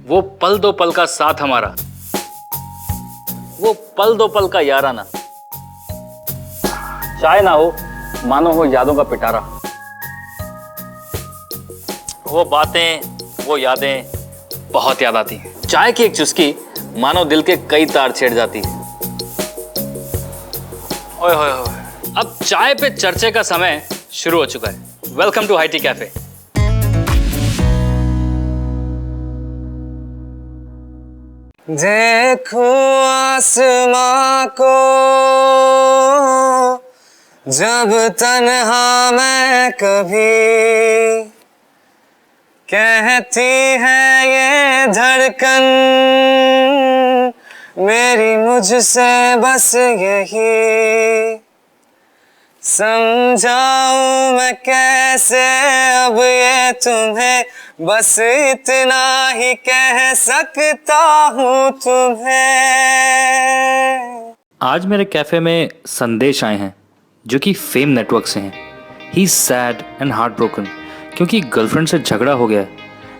वो पल दो पल का साथ हमारा, वो पल दो पल का याराना, चाय ना हो मानो हो यादों का पिटारा, वो बातें वो यादें बहुत याद आती हैं। चाय की एक चुस्की मानो दिल के कई तार छेड़ जाती है। ओए होए होए, अब चाय पे चर्चे का समय शुरू हो चुका है। Welcome to high tea cafe. देखो आसमां को जब तन्हा मैं कभी, कहती है ये धड़कन मेरी मुझसे बस यही, समझाऊं मैं कैसे अब ये तुम्हें, बस इतना ही कह सकता हूँ तुम्हें। आज मेरे कैफे में संदेश आए हैं जो कि फेम नेटवर्क से हैं। He is sad and heart broken क्योंकि गर्लफ्रेंड से झगड़ा हो गया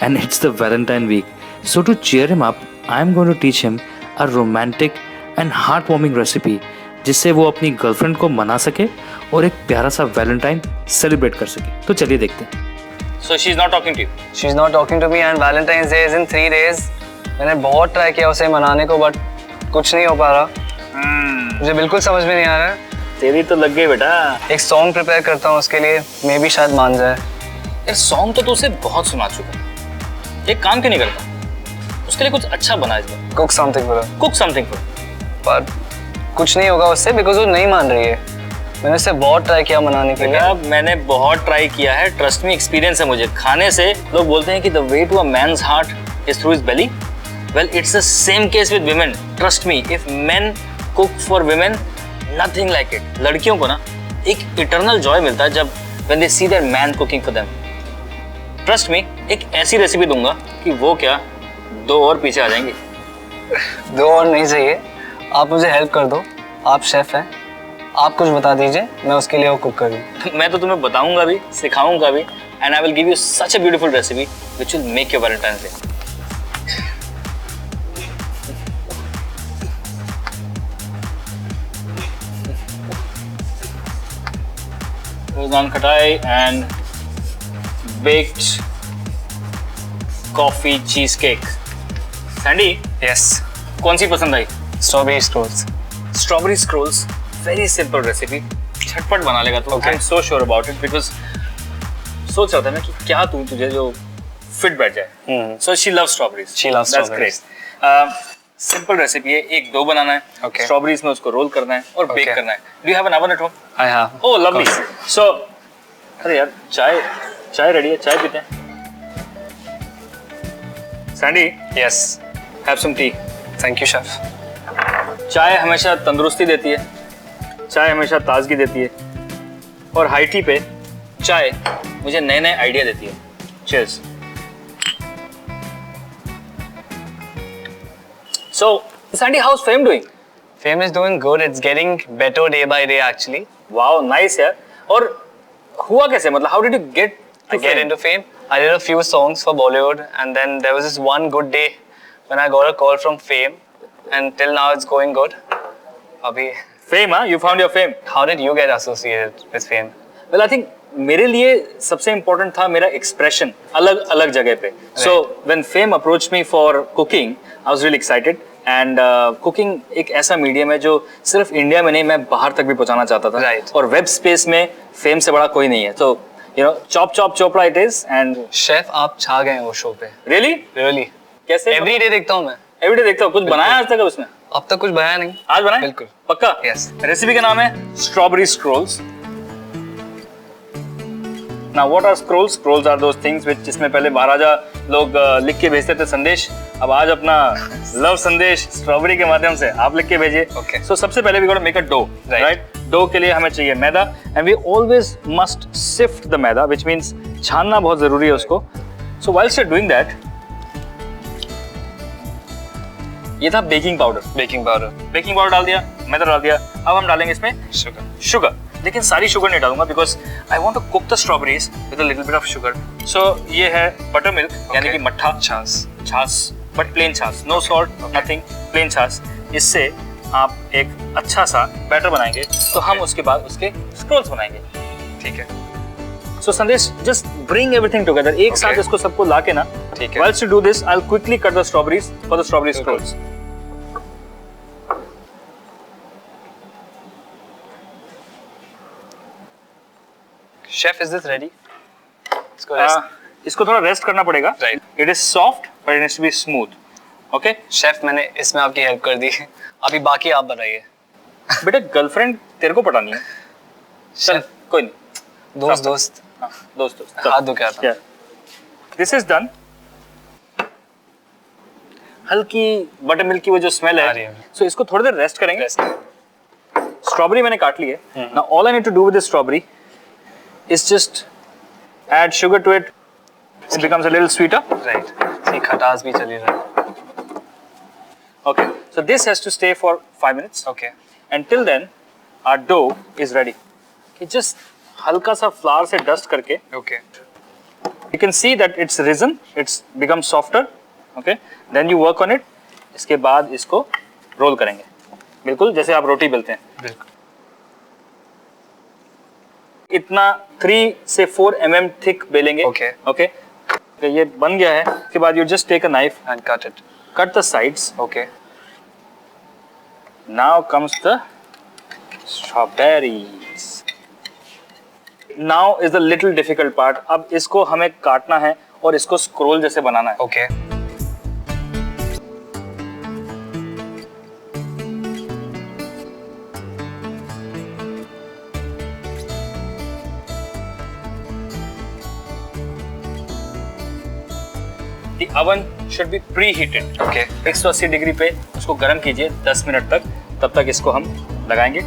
and it's the Valentine week. So to cheer him up I am going to teach him a romantic and heart warming recipe जिससे वो अपनी गर्लफ्रेंड को मना सके और एक प्यारा सा वैलेंटाइन सेलिब्रेट कर सके। तो चलिए देखते हैं। So she's not talking to you? She's not talking to me and Valentine's Day is in 3 days. मैंने बहुत ट्राई किया उसे मनाने को बट कुछ नहीं हो पा रहा। मुझे बिल्कुल समझ में नहीं आ रहा है। तेरी तो लग गई बेटा। एक सॉन्ग प्रिपेयर करता हूँ उसके लिए, मे भी शायद मान जाए। यार सॉन्ग तो तू उसे बहुत सुना चुका है, एक काम क्यों नहीं करता उसके लिए कुछ अच्छा बना इस बार। Cook something for her. Cook something for. पर कुछ नहीं होगा उससे बिकॉज वो नहीं मान रही है। मैंने उससे बहुत ट्राई किया मनाने के लिए। मैंने बहुत ट्राई किया है, ट्रस्ट मी, एक्सपीरियंस है मुझे। खाने से लोग बोलते हैं कि the way to a man's heart is through his belly. Well it's the same case with women. Trust me, if men cook for women, nothing like it. लड़कियों को ना एक इटर्नल जॉय मिलता है जब when they see their man cooking for them. Trust me, एक ऐसी recipe दूंगा कि वो क्या 2 और पीछे आ जाएंगे। 2 और नहीं चाहिए, आप मुझे हेल्प कर दो। आप शेफ हैं, आप कुछ बता दीजिए, मैं उसके लिए वो कुक कर दूँ। मैं तो तुम्हें बताऊंगा भी, सिखाऊंगा भी, and I will give you such a beautiful recipe which will make your Valentine's day. रोज़ान खटाई and baked coffee cheesecake. Sandy, yes, कौन सी पसंद आई? Strawberry scrolls. Strawberry scrolls, very simple recipe, झटपट बना लेगा तो। I am so sure about it because सोच रहा था मैं कि क्या दूं तुझे जो फिट बैठ जाए। So she loves strawberries. She loves strawberries. Simple recipe है, एक डो बनाना है, Okay. स्ट्रॉबेरीज में उसको रोल करना है और बेक करना है। Do you have an oven at home? I have. Oh lovely. So अरे यार चाय रेडी है, चाय पीते हैं। Sandy, yes, have some tea. Thank you chef. चाय हमेशा तंदुरुस्ती देती है, चाय हमेशा ताजगी देती है और हाई टी पे चाय मुझे नए नए आइडिया देती है। Cheers. So Sandy, how is fame doing? Fame is doing good, it's getting better day by day actually. Wow, nice यार। और हुआ कैसे, मतलब how did you get I get into fame. I did a few songs for Bollywood and then there was this one good day when I got a call from Fame and till now it's going good. Abhi, fame? हाँ, you found your fame. how did you get associated with Fame? Well I think मेरे लिए सबसे important था मेरा expression अलग अलग जगह पे। So when fame approached me for cooking I was really excited and cooking एक ऐसा मीडियम है जो सिर्फ इंडिया में नहीं, मैं बाहर तक भी पहुंचाना चाहता था। Right. और वेब स्पेस में फेम से बड़ा कोई नहीं है। तो you know, chop chop Chopra it is. And Chef, आप छा गए वो शो पे। Really Really? कैसे? Every day देखता हूँ मैं। एवरीडे देखता हूँ। कुछ बनाया आज तक उसमें? अब तक कुछ बनाया नहीं। आज बनाया? बिल्कुल। पक्का? Yes. रेसिपी का नाम है strawberry scrolls. Now what are scrolls? Scrolls are those things which जिसमें पहले महाराजा लोग लिख के भेजते थे संदेश। अब आज अपना लव संदेश स्ट्रॉबेरी के माध्यम से आप लिख के भेजिए। Okay. So सबसे पहले we got to make a dough, right? Dough के लिए हमें चाहिए मैदा and we always must sift the maida, which means छानना बहुत जरूरी है उसको। So whilst you're doing that, ये था बेकिंग पाउडर। बेकिंग पाउडर डाल दिया, मैदा डाल दिया। अब हम डालेंगे इसमें शुगर। लेकिन सारी शुगर नहीं डालूंगा because I want to cook the strawberries with a little bit of sugar. So ये है बटर मिल्क, यानी कि मट्ठा, छाछ। बट प्लेन छाछ, नो सॉल्ट, नथिंग, प्लेन छाछ। इससे आप एक अच्छा सा बैटर बनाएंगे, तो हम उसके बाद उसके स्क्रॉल्स बनाएंगे। ठीक है। सो संदेश, जस्ट ब्रिंग एवरीथिंग टुगेदर, एक साथ इसको सबको लाके ना। ठीक है। Whilst you do this, I'll quickly cut the strawberries for the strawberry scrolls. Chef, is this ready? इसको रेस्ट इसको थोड़ा रेस्ट करना पड़ेगा। Right. It is soft, but it needs to be smooth. Okay? Chef, मैंने इसमें आपकी help कर दी, अभी बाकी आप बताइए। बेटा, गर्लफ्रेंड तेरे को पटानी है। चल, शेफ, कोई नहीं। दोस्त दोस्त हाँ, दोस्त। हाथ धो के आता हूँ। This is done. हल्की बटर मिल्क की वो जो स्मेल आ रही है, है। सो इसको थोड़ी देर रेस्ट करेंगे। रेस्ट। स्ट्रॉबेरी मैंने काट ली है। Now all I need to do with this strawberry is just add sugar to it. It becomes a little sweeter. राइट, इसकी खटास भी चली रही है। Okay, so this has to stay for 5 minutes. Okay. And till then, our dough is ready. Okay, just हल्का सा flower से डस्ट करके, okay. you can see that it's risen, it's become softer. Okay, then you work on it. इसके बाद इसको role करेंगे, बिल्कुल जैसे आप रोटी बेलते हैं। बिल्कुल। इतना 3 से 4 mm थिक बेलेंगे। Okay. ओके, ये बन गया है। उसके बाद you just take a knife, and cut it. cut the sides. Okay. Now comes the strawberries. Now is the little difficult part. अब इसको हमें काटना है और इसको स्क्रोल जैसे बनाना है। Okay. The oven should be preheated. Okay. 180 degree पे उसको गर्म कीजिए 10 मिनट तक। तब तक इसको हम लगाएंगे।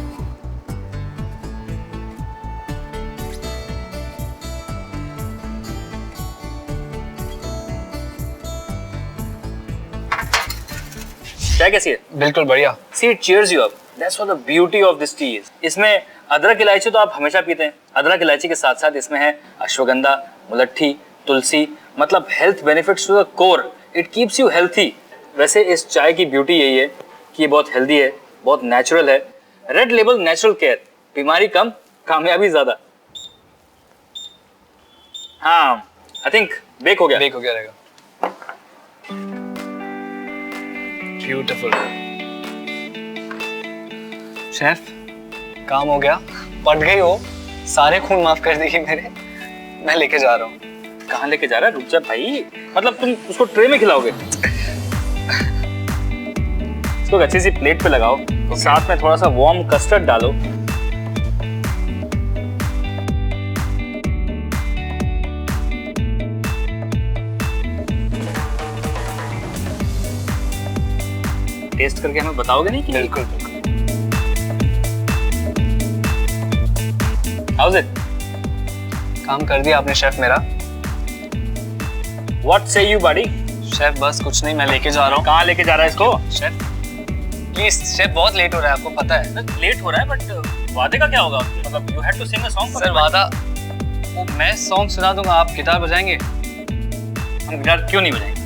चाय कैसी है? बिल्कुल बढ़िया। See, it cheers you up. That's what the beauty of this tea is. इसमें अदरक इलायची तो आप हमेशा पीते हैं। अदरक इलायची के साथ साथ इसमें है अश्वगंधा, मुलट्ठी, तुलसी, मतलब health benefits to the core. It keeps you healthy. वैसे इस चाय की ब्यूटी यही है कि ये बहुत हेल्दी है, बहुत नेचुरल है। रेड लेबल नेचुरल केयर, बीमारी कम, कामयाबी ज्यादा। हाँ, आई थिंक बेक हो गया। बेक हो गया रहेगा। ब्यूटीफुल। शेफ, काम हो गया। पट गई हो, सारे खून माफ कर दिए मेरे। मैं लेके जा रहा हूँ। कहाँ लेके जा रहा है? रुक जा भाई, मतलब तुम उसको ट्रे में खिलाओगे? इसको अच्छी सी प्लेट पे लगाओ। साथ में थोड़ा सा वार्म कस्टर्ड डालो। टेस्ट करके हमें बताओगे नहीं कि बिल्कुल। How is it? काम कर दिया आपने शेफ मेरा। व्हाट से यू बडी? शेफ बस कुछ नहीं, मैं लेके जा रहा हूँ। कहाँ लेके जा रहा है इसको? शेफ प्लीज, शेफ बहुत लेट हो रहा है, आपको पता है। लेट हो रहा है, बट वादे का क्या होगा? मतलब you had to sing a song. Sir वादा, वो मैं सॉन्ग सुना दूंगा, आप गिटार बजाएंगे। हम गिटार क्यों नहीं बजाएंगे?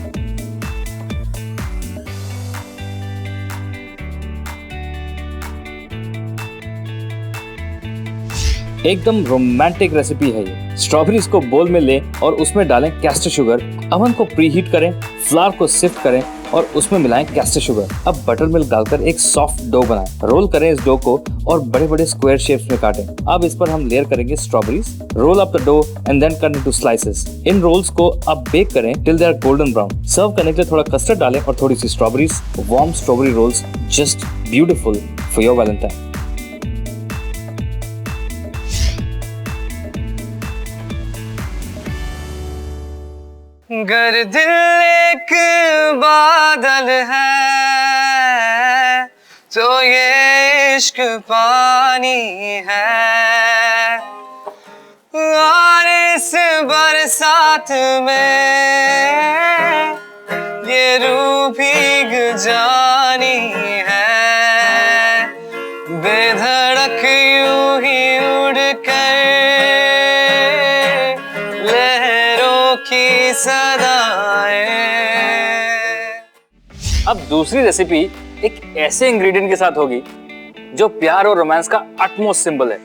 एकदम रोमांटिक रेसिपी है ये। स्ट्रॉबेरीज को बोल में लें और उसमें डालें कैस्टर शुगर। अवन को प्रीहीट करें, फ्लावर को सिफ्ट करें और उसमें मिलाएं कैस्टर शुगर। अब बटर मिल्क डालकर एक सॉफ्ट डो बनाएं। रोल करें इस डो को और बड़े बड़े स्क्वायर शेप्स में काटें। अब इस पर हम लेयर करेंगे strawberries. Roll up the dough and then cut into slices. इन रोल्स को अब बेक करें till they are golden brown. Serve करने के लिए थोड़ा कस्टर्ड डालें और थोड़ी सी strawberries. Warm strawberry rolls, just beautiful for your Valentine. गर दिल एक बादल है तो ये इश्क पानी है, और इस बरसात में ये रूह भीग जानी है। बेधड़क यूं ही उड़ कर लहरों की सदाएं। अब दूसरी रेसिपी एक ऐसे इंग्रेडिएंट के साथ होगी जो प्यार और रोमांस का अटमोस्ट सिंबल है,